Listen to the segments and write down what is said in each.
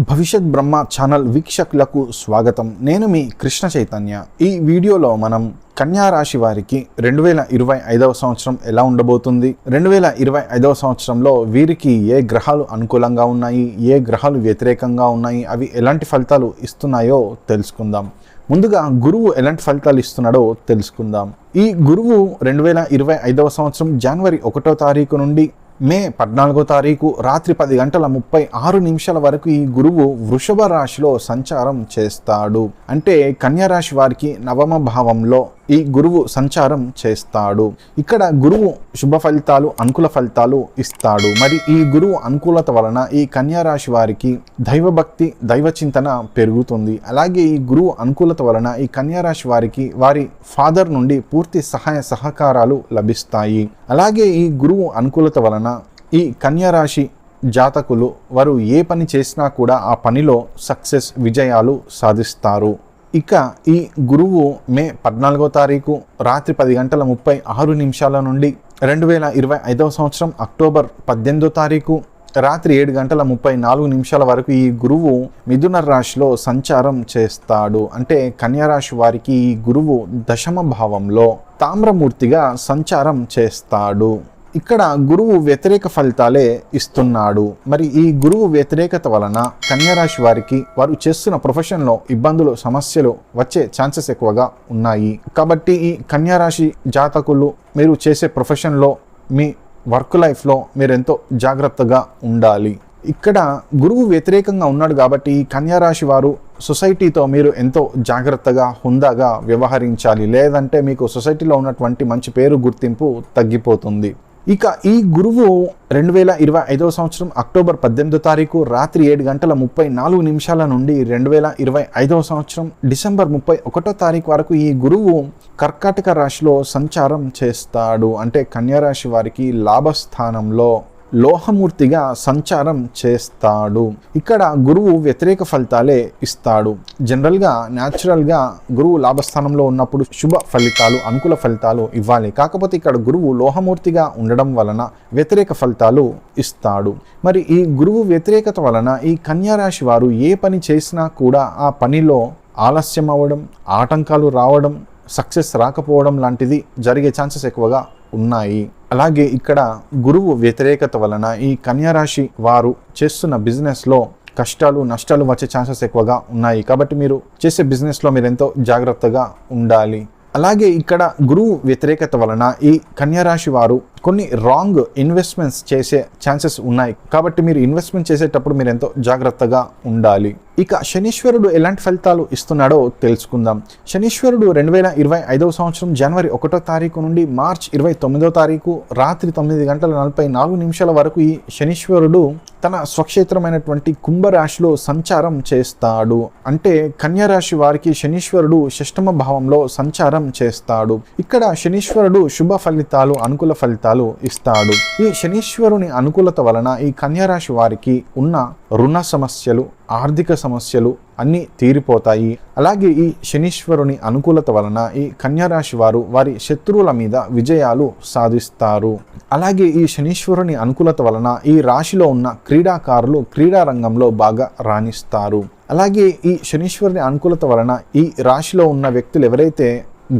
భవిష్యత్ బ్రహ్మ ఛానల్ వీక్షకులకు స్వాగతం. నేను మీ కృష్ణ చైతన్య. ఈ వీడియోలో మనం కన్యా రాశి వారికి 2025వ సంవత్సరం ఎలా ఉండబోతుంది, 2025వ సంవత్సరంలో వీరికి ఏ గ్రహాలు అనుకూలంగా ఉన్నాయి, ఏ గ్రహాలు వ్యతిరేకంగా ఉన్నాయి, అవి ఎలాంటి ఫలితాలు ఇస్తున్నాయో తెలుసుకుందాం. ముందుగా గురువు ఎలాంటి ఫలితాలు ఇస్తున్నాడో తెలుసుకుందాం. ఈ గురువు 2025వ సంవత్సరం జనవరి 1వ తారీఖు నుండి మే 14వ తారీఖు రాత్రి 10:36 వరకు ఈ గురువు వృషభ రాశిలో సంచారం చేస్తాడు. అంటే కన్యా రాశి వారికి నవమ భావంలో ఈ గురువు సంచారం చేస్తాడు. ఇక్కడ గురువు శుభ ఫలితాలు, అనుకూల ఫలితాలు ఇస్తాడు. మరి ఈ గురువు అనుకూలత వలన ఈ కన్యా రాశి వారికి దైవభక్తి, దైవ చింతన పెరుగుతుంది. అలాగే ఈ గురువు అనుకూలత వలన ఈ కన్యా రాశి వారికి వారి ఫాదర్ నుండి పూర్తి సహాయ సహకారాలు లభిస్తాయి. అలాగే ఈ గురువు అనుకూలత వలన ఈ కన్యా రాశి జాతకులు వారు ఏ పని చేసినా కూడా ఆ పనిలో సక్సెస్, విజయాలు సాధిస్తారు. ఇక ఈ గురువు మే 14వ తారీఖు రాత్రి 10:36 నుండి 2025వ సంవత్సరం అక్టోబర్ 18వ తారీఖు రాత్రి 7:34 వరకు ఈ గురువు మిథున రాశిలో సంచారం చేస్తాడు. అంటే కన్యా రాశి వారికి ఈ గురువు దశమ భావంలో తామ్రమూర్తిగా సంచారం చేస్తాడు. ఇక్కడ గురువు వ్యతిరేక ఫలితాలే ఇస్తున్నాడు. మరి ఈ గురువు వ్యతిరేకత వలన కన్యా రాశి వారికి వారు చేస్తున్న ప్రొఫెషన్లో ఇబ్బందులు, సమస్యలు వచ్చే ఛాన్సెస్ ఎక్కువగా ఉన్నాయి. కాబట్టి ఈ కన్యా రాశి జాతకులు మీరు చేసే ప్రొఫెషన్లో, మీ వర్క్ లైఫ్లో మీరు ఎంతో జాగ్రత్తగా ఉండాలి. ఇక్కడ గురువు వ్యతిరేకంగా ఉన్నాడు కాబట్టి ఈ కన్యా రాశి వారు సొసైటీతో మీరు ఎంతో జాగ్రత్తగా, హుందాగా వ్యవహరించాలి. లేదంటే మీకు సొసైటీలో ఉన్నటువంటి మంచి పేరు, గుర్తింపు తగ్గిపోతుంది. ఇక ఈ గురువు 2025వ సంవత్సరం అక్టోబర్ 18వ తారీఖు రాత్రి 7:34 నుండి 2025వ సంవత్సరం డిసెంబర్ 31వ తారీఖు వరకు ఈ గురువు కర్కాటక రాశిలో సంచారం చేస్తాడు. అంటే కన్యా రాశి వారికి లాభస్థానంలో లోహమూర్తిగా సంచారం చేస్తాడు. ఇక్కడ గురువు వ్యతిరేక ఫలితాలే ఇస్తాడు. జనరల్గా, న్యాచురల్గా గురువు లాభస్థానంలో ఉన్నప్పుడు శుభ ఫలితాలు, అనుకూల ఫలితాలు ఇవ్వాలి. కాకపోతే ఇక్కడ గురువు లోహమూర్తిగా ఉండడం వలన వ్యతిరేక ఫలితాలు ఇస్తాడు. మరి ఈ గురువు వ్యతిరేకత వలన ఈ కన్యా రాశి వారు ఏ పని చేసినా కూడా ఆ పనిలో ఆలస్యం అవ్వడం, ఆటంకాలు రావడం, సక్సెస్ రాకపోవడం లాంటిది జరిగే ఛాన్సెస్ ఎక్కువగా ఉన్నాయి. అలాగే ఇక్కడ గురువు వ్యతిరేకత వలన ఈ కన్యా రాశి వారు చేస్తున్న బిజినెస్లో కష్టాలు, నష్టాలు వచ్చే ఛాన్సెస్ ఎక్కువగా ఉన్నాయి. కాబట్టి మీరు చేసే బిజినెస్లో మీరు ఎంతో జాగ్రత్తగా ఉండాలి. అలాగే ఇక్కడ గురువు వ్యతిరేకత వలన ఈ కన్యా రాశి వారు కొన్ని రాంగ్ ఇన్వెస్ట్మెంట్స్ చేసే ఛాన్సెస్ ఉన్నాయి. కాబట్టి మీరు ఇన్వెస్ట్మెంట్ చేసేటప్పుడు మీరు ఎంతో జాగ్రత్తగా ఉండాలి. ఇక శనీశ్వరుడు ఎలాంటి ఫలితాలు ఇస్తున్నాడో తెలుసుకుందాం. శనీశ్వరుడు 2025వ సంవత్సరం జనవరి 1వ తారీఖు నుండి మార్చ్ 29వ తారీఖు రాత్రి 9:44 వరకు ఈ శనీశ్వరుడు తన స్వక్షేత్రమైనటువంటి కుంభరాశిలో సంచారం చేస్తాడు. అంటే కన్యా రాశి వారికి శనీశ్వరుడు షష్టమ భావంలో సంచారం చేస్తాడు. ఇక్కడ శనీశ్వరుడు శుభ ఫలితాలు, అనుకూల ఫలితాలు ఇస్తాడు. ఈ శనీశ్వరుని అనుకూలత వలన ఈ కన్యా రాశి వారికి ఉన్న రుణ సమస్యలు, ఆర్థిక సమస్యలు అన్నీ తీరిపోతాయి. అలాగే ఈ శనీశ్వరుని అనుకూలత వలన ఈ కన్యా రాశి వారు వారి శత్రువుల మీద విజయాలు సాధిస్తారు. అలాగే ఈ శనీశ్వరుని అనుకూలత వలన ఈ రాశిలో ఉన్న క్రీడాకారులు క్రీడా రంగంలో బాగా రాణిస్తారు. అలాగే ఈ శనీశ్వరుని అనుకూలత వలన ఈ రాశిలో ఉన్న వ్యక్తులు ఎవరైతే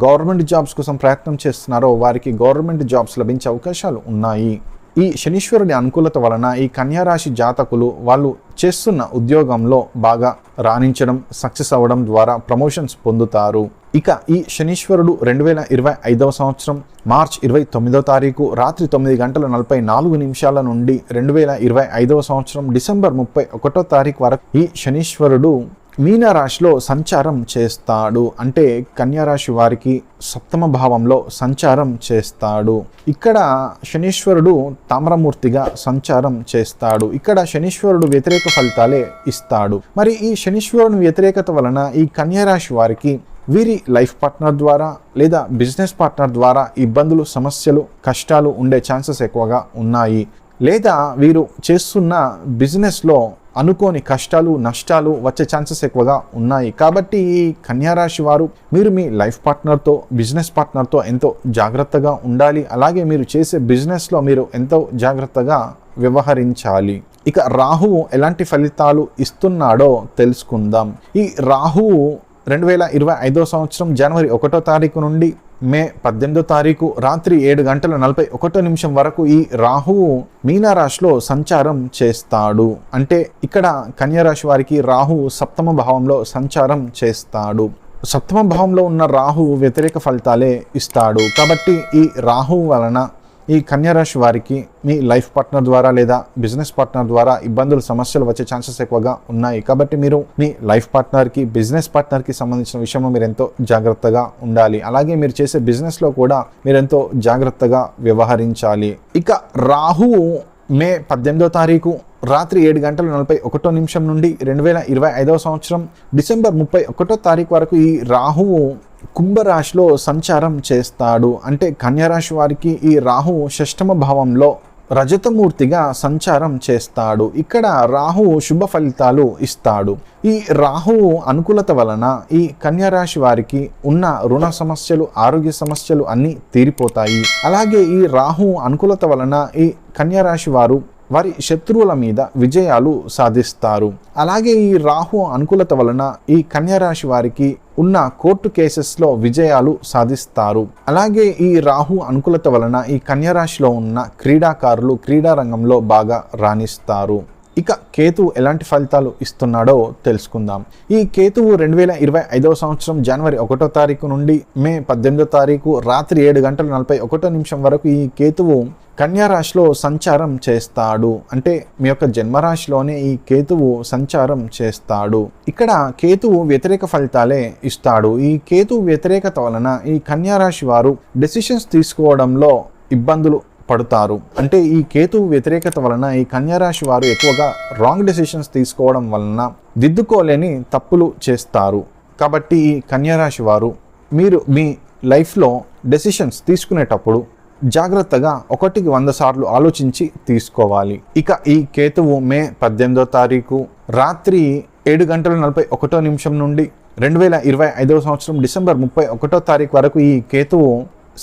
గవర్నమెంట్ జాబ్స్ కోసం ప్రయత్నం చేస్తున్నారో వారికి గవర్నమెంట్ జాబ్స్ లభించే అవకాశాలు ఉన్నాయి. ఈ శనీశ్వరుని అనుకూలత వలన ఈ కన్యా రాశి జాతకులు వాళ్ళు చేస్తున్న ఉద్యోగంలో బాగా రాణించడం, సక్సెస్ అవ్వడం ద్వారా ప్రమోషన్స్ పొందుతారు. ఇక ఈ శనీశ్వరుడు 2025వ సంవత్సరం మార్చ్ 29వ తారీఖు రాత్రి 9:44 నుండి 2025వ సంవత్సరం డిసెంబర్ 31వ తారీఖు వరకు ఈ శనీశ్వరుడు మీన రాశిలో సంచారం చేస్తాడు. అంటే కన్యా రాశి వారికి సప్తమ భావంలో సంచారం చేస్తాడు. ఇక్కడ శనీశ్వరుడు తామ్రమూర్తిగా సంచారం చేస్తాడు. ఇక్కడ శనీశ్వరుడు వ్యతిరేక ఫలితాలే ఇస్తాడు. మరి ఈ శనీశ్వరుని వ్యతిరేకత వలన ఈ కన్యా రాశి వారికి వీరి లైఫ్ పార్ట్నర్ ద్వారా లేదా బిజినెస్ పార్ట్నర్ ద్వారా ఇబ్బందులు, సమస్యలు, కష్టాలు ఉండే ఛాన్సెస్ ఎక్కువగా ఉన్నాయి. లేదా వీరు చేస్తున్న బిజినెస్లో అనుకోని కష్టాలు, నష్టాలు వచ్చే ఛాన్సెస్ ఎక్కువగా ఉన్నాయి. కాబట్టి ఈ కన్యా రాశి వారు మీరు మీ లైఫ్ పార్ట్నర్తో, బిజినెస్ పార్ట్నర్తో ఎంతో జాగ్రత్తగా ఉండాలి. అలాగే మీరు చేసే బిజినెస్లో మీరు ఎంతో జాగ్రత్తగా వ్యవహరించాలి. ఇక రాహువు ఎలాంటి ఫలితాలు ఇస్తున్నాడో తెలుసుకుందాం. ఈ రాహువు 2025 సంవత్సరం జనవరి 1వ తారీఖు నుండి మే 18వ తారీఖు రాత్రి 7:41 వరకు ఈ రాహువు మీనరాశిలో సంచారం చేస్తాడు. అంటే ఇక్కడ కన్యా రాశి వారికి రాహువు సప్తమ భావంలో సంచారం చేస్తాడు. సప్తమ భావంలో ఉన్న రాహువు వ్యతిరేక ఫలితాలే ఇస్తాడు. కాబట్టి ఈ రాహువు వలన ఈ కన్యా రాశి వారికి మీ లైఫ్ పార్ట్నర్ ద్వారా లేదా బిజినెస్ పార్ట్నర్ ద్వారా ఇబ్బందులు సమస్యలు వచ్చే ఛాన్సెస్ ఎక్కువగా ఉన్నాయి. కాబట్టి మీరు మీ లైఫ్ పార్ట్నర్కి బిజినెస్ పార్ట్నర్కి సంబంధించిన విషయంలో మీరు ఎంతో జాగ్రత్తగా ఉండాలి. అలాగే మీరు చేసే బిజినెస్లో కూడా మీరు ఎంతో జాగ్రత్తగా వ్యవహరించాలి. ఇక రాహువు మే 18వ తారీఖు రాత్రి 7:41 నుండి 2025 సంవత్సరం డిసెంబర్ 31వ తారీఖు వరకు ఈ రాహువు కుంభరాశిలో సంచారం చేస్తాడు. అంటే కన్యా రాశి వారికి ఈ రాహువు షష్టమ భావంలో రజతమూర్తిగా సంచారం చేస్తాడు. ఇక్కడ రాహువు శుభ ఫలితాలు ఇస్తాడు. ఈ రాహువు అనుకూలత వలన ఈ కన్యా రాశి వారికి ఉన్న రుణ సమస్యలు, ఆరోగ్య సమస్యలు అన్నీ తీరిపోతాయి. అలాగే ఈ రాహువు అనుకూలత వలన ఈ కన్యా రాశి వారు వారి శత్రువుల మీద విజయాలు సాధిస్తారు. అలాగే ఈ రాహు అనుకూలత వలన ఈ కన్యా రాశి వారికి ఉన్న కోర్టు కేసెస్లో విజయాలు సాధిస్తారు. అలాగే ఈ రాహు అనుకూలత వలన ఈ కన్యా రాశిలో ఉన్న క్రీడాకారులు క్రీడా రంగంలో బాగా రాణిస్తారు. ఇక కేతువు ఎలాంటి ఫలితాలు ఇస్తున్నాడో తెలుసుకుందాం. ఈ కేతువు 2025 సంవత్సరం జనవరి 1వ తారీఖు నుండి మే 18వ తారీఖు రాత్రి 7:41 వరకు ఈ కేతువు కన్యా రాశిలో సంచారం చేస్తాడు. అంటే మీ యొక్క జన్మరాశిలోనే ఈ కేతువు సంచారం చేస్తాడు. ఇక్కడ కేతువు వ్యతిరేక ఫలితాలే ఇస్తాడు. ఈ కేతువు వ్యతిరేకత వలన ఈ కన్యా రాశి వారు డెసిషన్స్ తీసుకోవడంలో ఇబ్బందులు పడతారు. అంటే ఈ కేతువు వ్యతిరేకత వలన ఈ కన్యా రాశి వారు ఎక్కువగా రాంగ్ డెసిషన్స్ తీసుకోవడం వలన దిద్దుకోలేని తప్పులు చేస్తారు. కాబట్టి ఈ కన్యా రాశి వారు మీరు మీ లైఫ్లో డెసిషన్స్ తీసుకునేటప్పుడు జాగ్రత్తగా 1కి 100 సార్లు ఆలోచించి తీసుకోవాలి. ఇక ఈ కేతువు మే 18వ తారీఖు రాత్రి 7:41 నుండి 2025 సంవత్సరం డిసెంబర్ 31వ తారీఖు వరకు ఈ కేతువు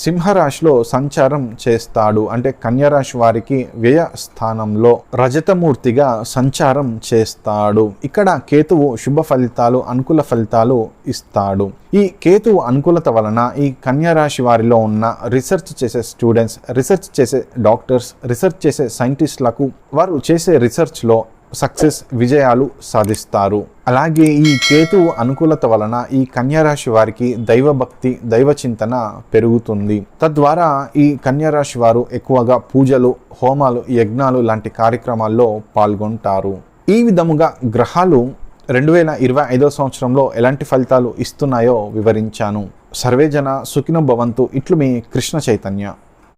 సింహరాశిలో సంచారం చేస్తాడు. అంటే కన్యా రాశి వారికి వ్యయ స్థానంలో రజతమూర్తిగా సంచారం చేస్తాడు. ఇక్కడ కేతువు శుభ ఫలితాలు, అనుకూల ఫలితాలు ఇస్తాడు. ఈ కేతువు అనుకూలత వలన ఈ కన్యా రాశి వారిలో ఉన్న రీసెర్చ్ చేసే స్టూడెంట్స్, రీసెర్చ్ చేసే డాక్టర్స్, రీసెర్చ్ చేసే సైంటిస్టులకు వారు చేసే రీసెర్చ్లో సక్సెస్, విజయాలు సాధిస్తారు. అలాగే ఈ కేతువు అనుకూలత వలన ఈ కన్యా రాశి వారికి దైవభక్తి, దైవ చింతన పెరుగుతుంది. తద్వారా ఈ కన్యా రాశి వారు ఎక్కువగా పూజలు, హోమాలు, యజ్ఞాలు లాంటి కార్యక్రమాల్లో పాల్గొంటారు. ఈ విధముగా గ్రహాలు 2025 సంవత్సరంలో ఎలాంటి ఫలితాలు ఇస్తున్నాయో వివరించాను. సర్వేజన సుఖినో భవంతు. ఇట్లు మీ కృష్ణ చైతన్య.